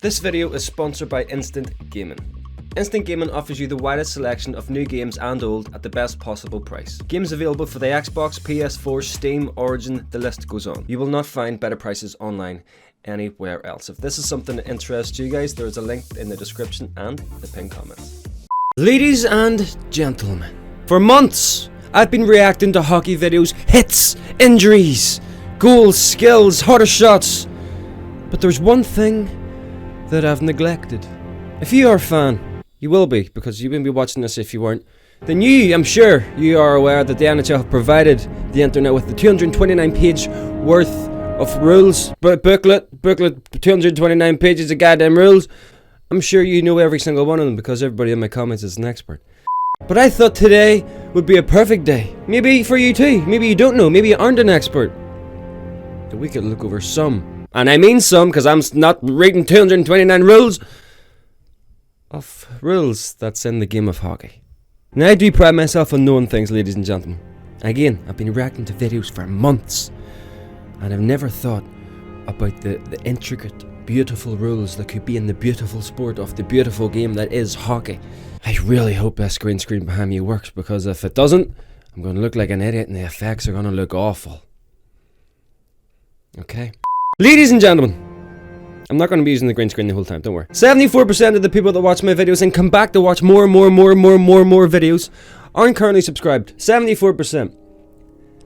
This video is sponsored by Instant Gaming. Instant Gaming offers you the widest selection of new games and old at the best possible price. Games available for the Xbox, PS4, Steam, Origin, the list goes on. You will not find better prices online anywhere else. If this is something that interests you guys, there is a link in the description and the pinned comments. Ladies and gentlemen, for months I've been reacting to hockey videos, hits, injuries, goals, skills, harder shots. But there's one thing that I've neglected. If you are a fan, you will be, because you wouldn't be watching this if you weren't. Then I'm sure you are aware that the NHL have provided the internet with the 229-page worth of rules. Booklet, 229 pages of goddamn rules. I'm sure you know every single one of them because everybody in my comments is an expert. But I thought today would be a perfect day. Maybe for you too. Maybe you don't know. Maybe you aren't an expert. That we could look over some, and I mean some because I'm not reading 229 rules of rules that's in the game of hockey. Now I do pride myself on knowing things, ladies and gentlemen. Again, I've been reacting to videos for months, and I've never thought about the intricate, beautiful rules that could be in the beautiful sport of the beautiful game that is hockey. I really hope that green screen behind me works, because if it doesn't, I'm going to look like an idiot and the effects are going to look awful. Okay? Ladies and gentlemen, I'm not going to be using the green screen the whole time, don't worry. 74% of the people that watch my videos and come back to watch more videos aren't currently subscribed. 74%.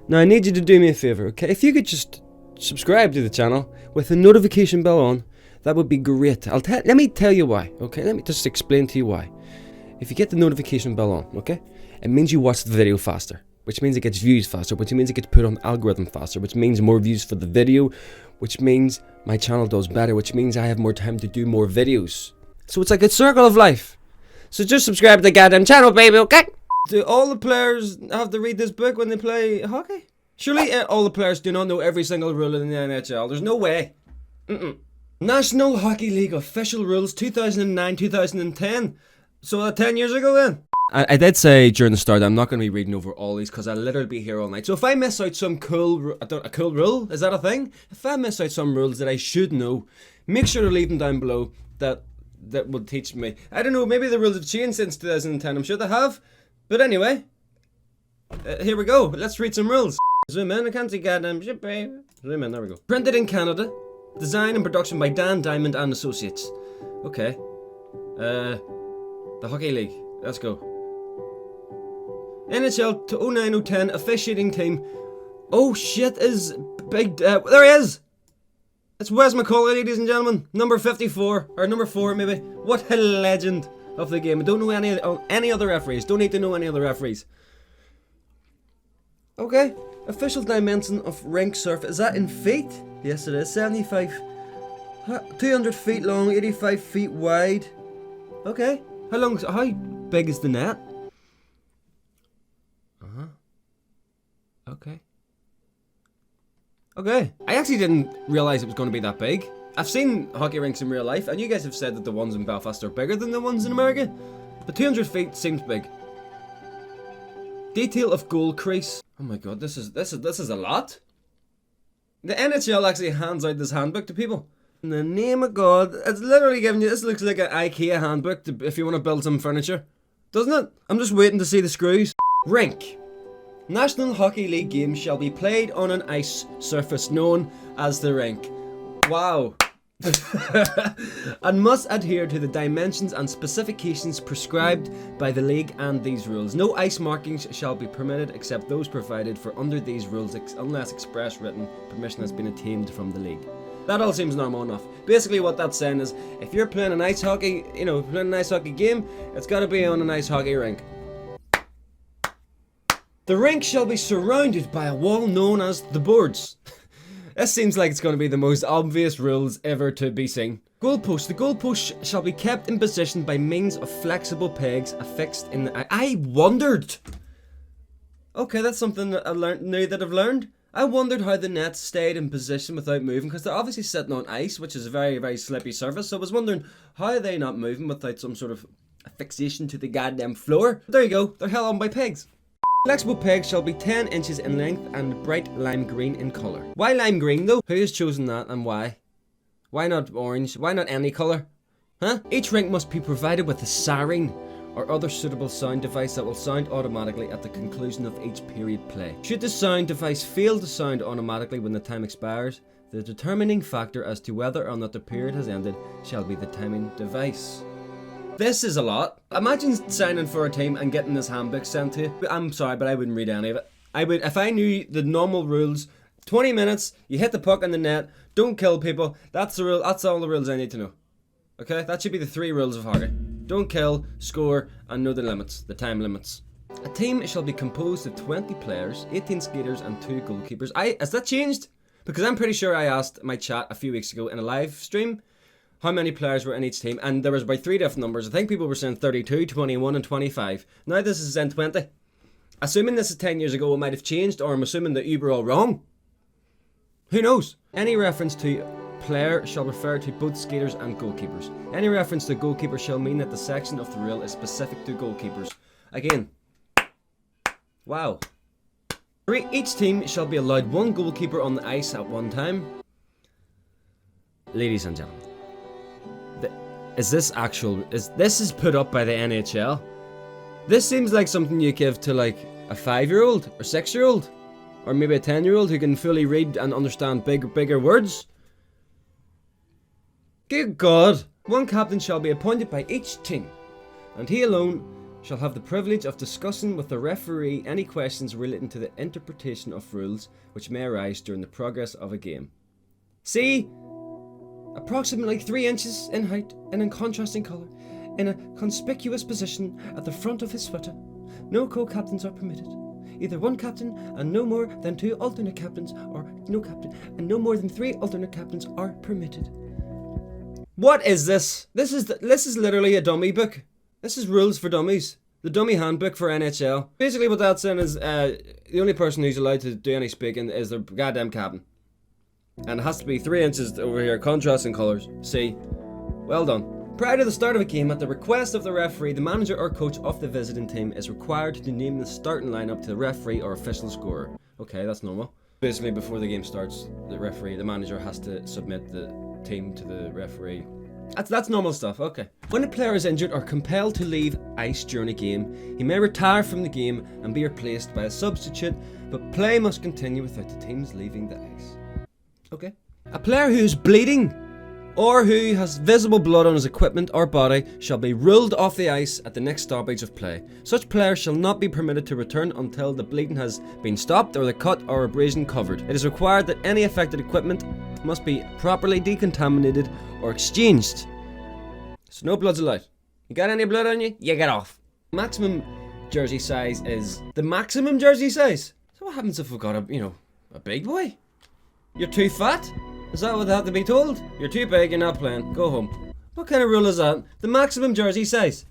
Now I need you to do me a favour, okay? If you could just subscribe to the channel with the notification bell on, that would be great. Let me tell you why, okay? Let me just explain to you why. If you get the notification bell on, okay, it means you watch the video faster, which means it gets views faster, which means it gets put on the algorithm faster, which means more views for the video, which means my channel does better, which means I have more time to do more videos. So it's like a circle of life. So just subscribe to the goddamn channel, baby, okay? Do all the players have to read this book when they play hockey? Surely all the players do not know every single rule in the NHL. There's no way. National Hockey League official rules 2009-2010. So 10 years ago then? I did say during the start I'm not going to be reading over all these because I'll literally be here all night. So if I miss out some cool, a cool rule, is that a thing? If I miss out some rules that I should know, make sure to leave them down below. That will teach me. I don't know, maybe the rules have changed since 2010. I'm sure they have. But anyway, here we go. Let's read some rules. Zoom in, I can't see goddamn shit, babe. Zoom in, there we go. Printed in Canada. Design and production by Dan Diamond and Associates. Okay. The Hockey League. Let's go. NHL to 09-010 officiating team. Oh shit, is big. There he is! It's Wes McCauley, ladies and gentlemen. Number 54, or number 4 maybe. What a legend of the game. I don't know any other referees. Don't need to know any other referees. Okay. Official dimension of rink surf. Is that in feet? Yes it is. 75. 200 feet long, 85 feet wide. Okay. How big is the net? Okay. I actually didn't realise it was going to be that big. I've seen hockey rinks in real life, and you guys have said that the ones in Belfast are bigger than the ones in America. But 200 feet seems big. Detail of goal crease. Oh my god, this is a lot. The NHL actually hands out this handbook to people. In the name of God, it's literally giving you, this looks like an IKEA handbook if you want to build some furniture. Doesn't it? I'm just waiting to see the screws. Rink. National Hockey League games shall be played on an ice surface known as the rink. Wow. And must adhere to the dimensions and specifications prescribed by the league and these rules. No ice markings shall be permitted except those provided for under these rules unless express written permission has been obtained from the league. That all seems normal enough. Basically what that's saying is, if you're playing an ice hockey, playing an ice hockey game, it's got to be on an ice hockey rink. The rink shall be surrounded by a wall known as the boards. This seems like it's going to be the most obvious rules ever to be seen. Goalpost. The goalpost shall be kept in position by means of flexible pegs affixed in the... I wondered! Okay, that's something that I've learned. I wondered how the nets stayed in position without moving, because they're obviously sitting on ice, which is a very, very slippy surface. So I was wondering, how are they not moving without some sort of affixation to the goddamn floor? There you go, they're held on by pegs. Flexible pegs shall be 10 inches in length and bright lime green in colour. Why lime green though? Who has chosen that and why? Why not orange? Why not any colour? Huh? Each rink must be provided with a siren or other suitable sound device that will sound automatically at the conclusion of each period play. Should the sound device fail to sound automatically when the time expires, the determining factor as to whether or not the period has ended shall be the timing device. This is a lot. Imagine signing for a team and getting this handbook sent to you. I'm sorry, but I wouldn't read any of it. I would, if I knew the normal rules, 20 minutes, you hit the puck in the net, don't kill people, that's the rule, that's all the rules I need to know. Okay, that should be the 3 rules of hockey. Don't kill, score, and know the limits, the time limits. A team shall be composed of 20 players, 18 skaters, and 2 goalkeepers. Has that changed? Because I'm pretty sure I asked my chat a few weeks ago in a live stream how many players were in each team, and there was about 3 different numbers. I think people were saying 32, 21, and 25. Now this is in 20. Assuming this is 10 years ago, it might have changed, or I'm assuming that you were all wrong. Who knows? Any reference to player shall refer to both skaters and goalkeepers. Any reference to goalkeeper shall mean that the section of the rule is specific to goalkeepers. Again. Wow. Each team shall be allowed 1 goalkeeper on the ice at one time. Ladies and gentlemen, this is put up by the NHL? This seems like something you give to like a 5-year-old or 6-year-old or maybe a 10-year-old who can fully read and understand bigger words. Good God! 1 captain shall be appointed by each team, and he alone shall have the privilege of discussing with the referee any questions relating to the interpretation of rules which may arise during the progress of a game. See? Approximately 3 inches in height and in contrasting colour, in a conspicuous position at the front of his sweater. No co-captains are permitted. Either 1 captain and no more than 2 alternate captains, or no captain and no more than 3 alternate captains are permitted. What is this? This is literally a dummy book. This is rules for dummies. The dummy handbook for NHL. Basically what that's saying is the only person who's allowed to do any speaking is the goddamn captain. And it has to be 3 inches over here, contrasting colours. See? Well done. Prior to the start of a game, at the request of the referee, the manager or coach of the visiting team is required to name the starting lineup to the referee or official scorer. Okay, that's normal. Basically, before the game starts, the manager has to submit the team to the referee. That's normal stuff, okay. When a player is injured or compelled to leave ice during a game, he may retire from the game and be replaced by a substitute, but play must continue without the teams leaving the ice. Okay. A player who is bleeding or who has visible blood on his equipment or body shall be ruled off the ice at the next stoppage of play. Such players shall not be permitted to return until the bleeding has been stopped or the cut or abrasion covered. It is required that any affected equipment must be properly decontaminated or exchanged. So no blood's allowed. You got any blood on you? You get off. Maximum jersey size is the maximum jersey size. So what happens if we've got a big boy? You're too fat? Is that what they have to be told? You're too big, you're not playing. Go home. What kind of rule is that? The maximum jersey size.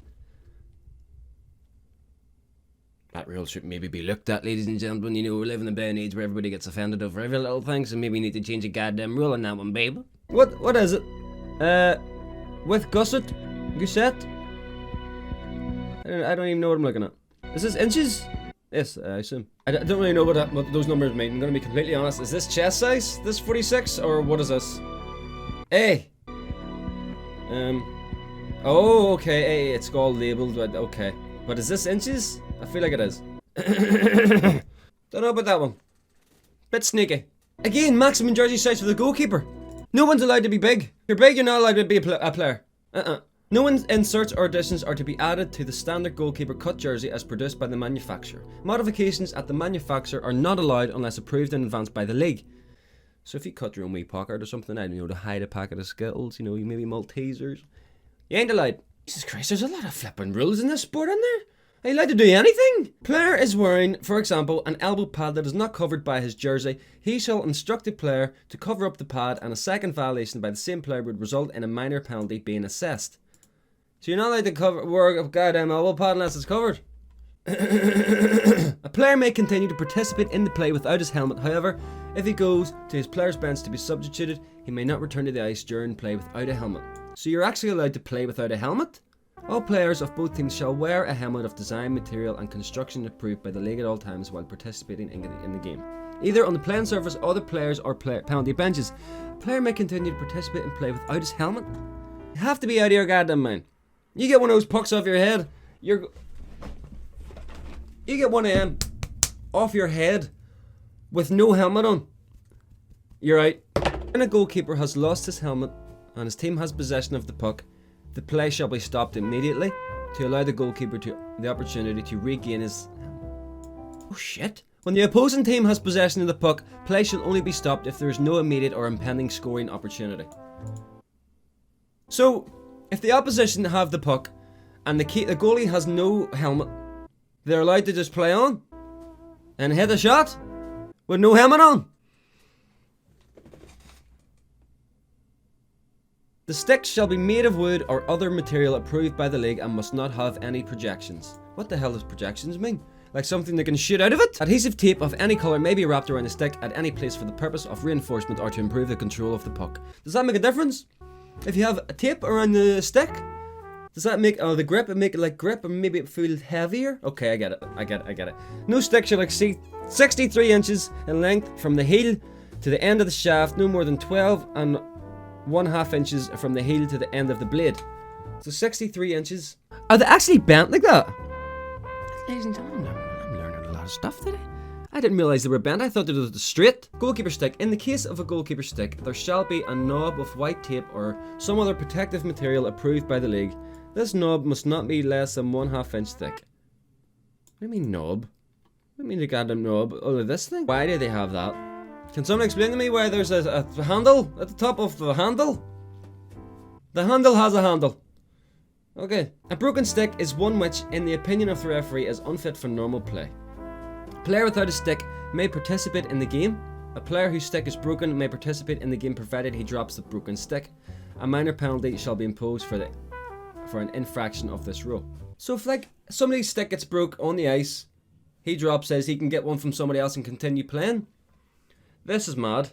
That rule should maybe be looked at, ladies and gentlemen. We live in a day and age where everybody gets offended over every little thing, so maybe we need to change a goddamn rule on that one, baby. What is it? With gusset? I don't even know what I'm looking at. Is this inches? Yes, I assume. I don't really know what those numbers mean. I'm going to be completely honest. Is this chest size? This 46? Or what is this? A. Oh, okay. It's all labelled. Okay. But is this inches? I feel like it is. Don't know about that one. Bit sneaky. Again, maximum jersey size for the goalkeeper. No one's allowed to be big. If you're big, you're not allowed to be a player. No one's inserts or additions are to be added to the standard goalkeeper cut jersey as produced by the manufacturer. Modifications at the manufacturer are not allowed unless approved in advance by the league. So if you cut your own wee pocket or something, I don't know, to hide a packet of Skittles, you maybe Maltesers, you ain't allowed. Jesus Christ, there's a lot of flipping rules in this sport, isn't there? Are you allowed to do anything? Player is wearing, for example, an elbow pad that is not covered by his jersey. He shall instruct the player to cover up the pad, and a second violation by the same player would result in a minor penalty being assessed. So you're not allowed to wear a goddamn elbow pad unless it's covered. A player may continue to participate in the play without his helmet. However, if he goes to his player's bench to be substituted, he may not return to the ice during play without a helmet. So you're actually allowed to play without a helmet? All players of both teams shall wear a helmet of design, material and construction approved by the league at all times while participating in the game. either on the playing surface, other players, or penalty benches. A player may continue to participate in play without his helmet. You have to be out of your goddamn mind. You get one of those pucks off your head, you get one of them off your head with no helmet on, you're out. When a goalkeeper has lost his helmet and his team has possession of the puck, the play shall be stopped immediately to allow the goalkeeper the opportunity to regain his... Oh shit. When the opposing team has possession of the puck, play shall only be stopped if there is no immediate or impending scoring opportunity. So, if the opposition have the puck and the goalie has no helmet, they're allowed to just play on and hit a shot with no helmet on. The stick shall be made of wood or other material approved by the league and must not have any projections. What the hell does projections mean? Like something that can shoot out of it? Adhesive tape of any colour may be wrapped around the stick at any place for the purpose of reinforcement or to improve the control of the puck. Does that make a difference? If you have a tape around the stick, does that make the grip and make it like grip and maybe it feel heavier? Okay, I get it. No stick shall exceed 63 inches in length from the heel to the end of the shaft, no more than 12 and 1/2 inches from the heel to the end of the blade. So 63 inches. Are they actually bent like that? Ladies and gentlemen, I'm learning a lot of stuff today. I didn't realise they were bent, I thought they were straight. Goalkeeper stick. In the case of a goalkeeper stick, there shall be a knob of white tape or some other protective material approved by the league. This knob must not be less than 1/2 inch thick. What do you mean knob? What do you mean the goddamn knob? Oh, this thing? Why do they have that? Can someone explain to me why there's a handle at the top of the handle? The handle has a handle. Okay. A broken stick is one which, in the opinion of the referee, is unfit for normal play. A player without a stick may participate in the game. A player whose stick is broken may participate in the game provided he drops the broken stick. A minor penalty shall be imposed for an infraction of this rule. So if like somebody's stick gets broke on the ice, he drops, says he can get one from somebody else and continue playing. This is mad.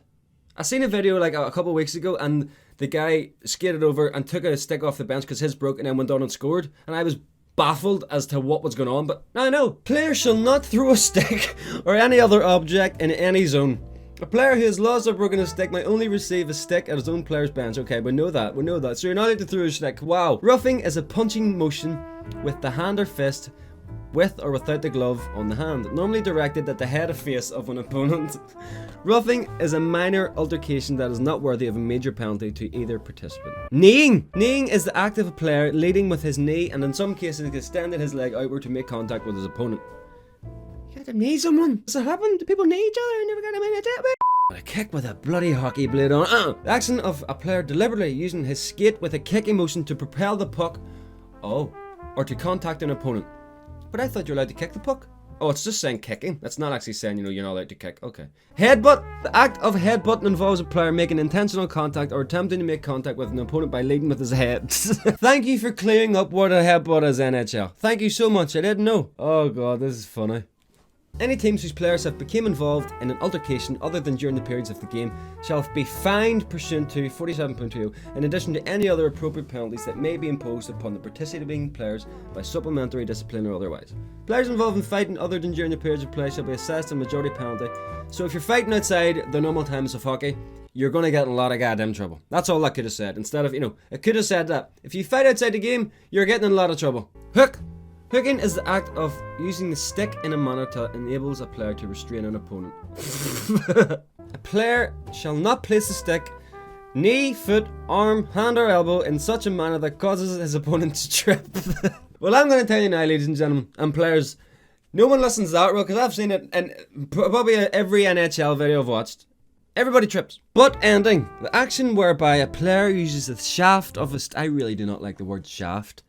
I seen a video like a couple of weeks ago and the guy skated over and took a stick off the bench because his broke and then went on and scored. And I was baffled as to what was going on. But no. Players shall not throw a stick or any other object in any zone. A player who has lost or broken a stick may only receive a stick at his own player's bench. Okay, we know that. So you're not allowed to throw a stick. Wow. Roughing is a punching motion with the hand or fist, with or without the glove on the hand, normally directed at the head or face of an opponent. Roughing is a minor altercation that is not worthy of a major penalty to either participant. Kneeing! Kneeing is the act of a player leading with his knee and in some cases extending his leg outward to make contact with his opponent. You got to knee someone? Does it happen? Do people knee each other? I never got a minute to a kick with a bloody hockey blade on. The action of a player deliberately using his skate with a kicking motion to propel the puck, or to contact an opponent. But I thought you're allowed to kick the puck. Oh, it's just saying kicking. That's not actually saying, you're not allowed to kick. Okay. Headbutt. The act of headbutting involves a player making intentional contact or attempting to make contact with an opponent by leading with his head. Thank you for clearing up what a headbutt is, NHL. Thank you so much. I didn't know. Oh god, this is funny. Any teams whose players have become involved in an altercation other than during the periods of the game shall be fined pursuant to 47.20 in addition to any other appropriate penalties that may be imposed upon the participating players by supplementary discipline or otherwise. Players involved in fighting other than during the periods of play shall be assessed a majority penalty. So if you're fighting outside the normal times of hockey, you're going to get in a lot of goddamn trouble. That's all that could have said. Instead of, it could have said that. If you fight outside the game, you're getting in a lot of trouble. Hook! Hooking is the act of using the stick in a manner that enables a player to restrain an opponent. A player shall not place the stick, knee, foot, arm, hand or elbow in such a manner that causes his opponent to trip. Well, I'm going to tell you now, ladies and gentlemen, and players, no one listens to that rule because I've seen it in probably every NHL video I've watched. Everybody trips. Butt ending. The action whereby a player uses the shaft of a I really do not like the word shaft.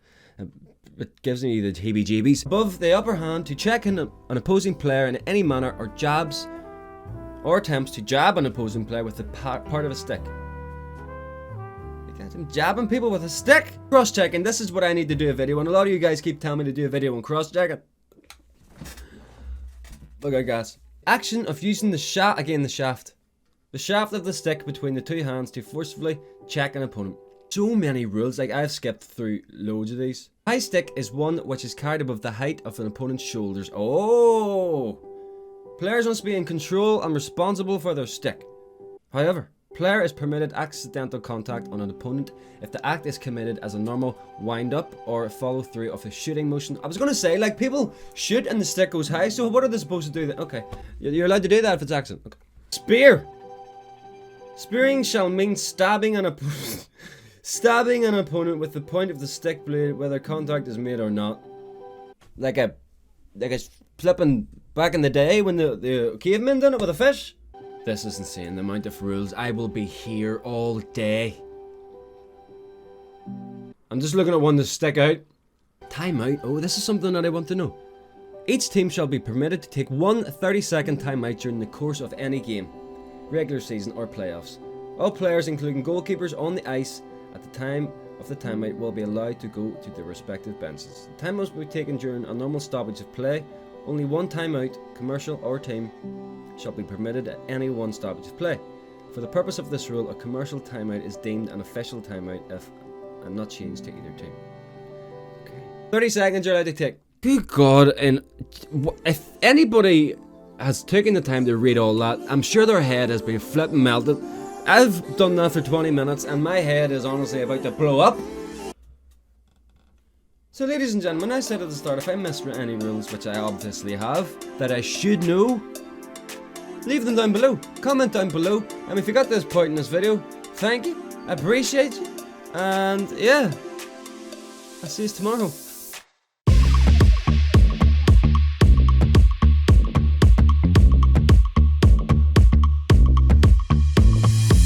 It gives me the heebie-jeebies. Above the upper hand to check an opposing player in any manner or jabs or attempts to jab an opposing player with the part of a stick. I'm jabbing people with a stick. Cross-checking. This is what I need to do a video on. A lot of you guys keep telling me to do a video on cross-checking. Look at guys. Action of using the shaft. Again, the shaft. The shaft of the stick between the two hands to forcefully check an opponent. So many rules, like I've skipped through loads of these. High stick is one which is carried above the height of an opponent's shoulders. Oh! Players must be in control and responsible for their stick. However, player is permitted accidental contact on an opponent if the act is committed as a normal wind-up or follow-through of a shooting motion. I was going to say, like, people shoot and the stick goes high, so what are they supposed to do then? Okay, you're allowed to do that if it's accident. Okay. Spear! Spearing shall mean stabbing an opponent with the point of the stick blade, whether contact is made or not. Like a flipping back in the day when the cavemen done it with a fish. This is insane, the amount of rules. I will be here all day. I'm just looking at one to stick out. Timeout. Oh, this is something that I want to know. Each team shall be permitted to take one 30-second timeout during the course of any game, regular season or playoffs. All players, including goalkeepers on the ice at the time of the timeout, will be allowed to go to their respective benches. The time must be taken during a normal stoppage of play. Only one timeout, commercial or team, shall be permitted at any one stoppage of play. For the purpose of this rule, a commercial timeout is deemed an official timeout and not changed to either team. Okay. 30 seconds you're allowed to take. Good God, and if anybody has taken the time to read all that, I'm sure their head has been flipping melted. I've done that for 20 minutes and my head is honestly about to blow up. So ladies and gentlemen, I said at the start, if I missed any rules, which I obviously have, that I should know, leave them down below. Comment down below. And if you got this point in this video, thank you. I appreciate you. And yeah, I'll see you tomorrow.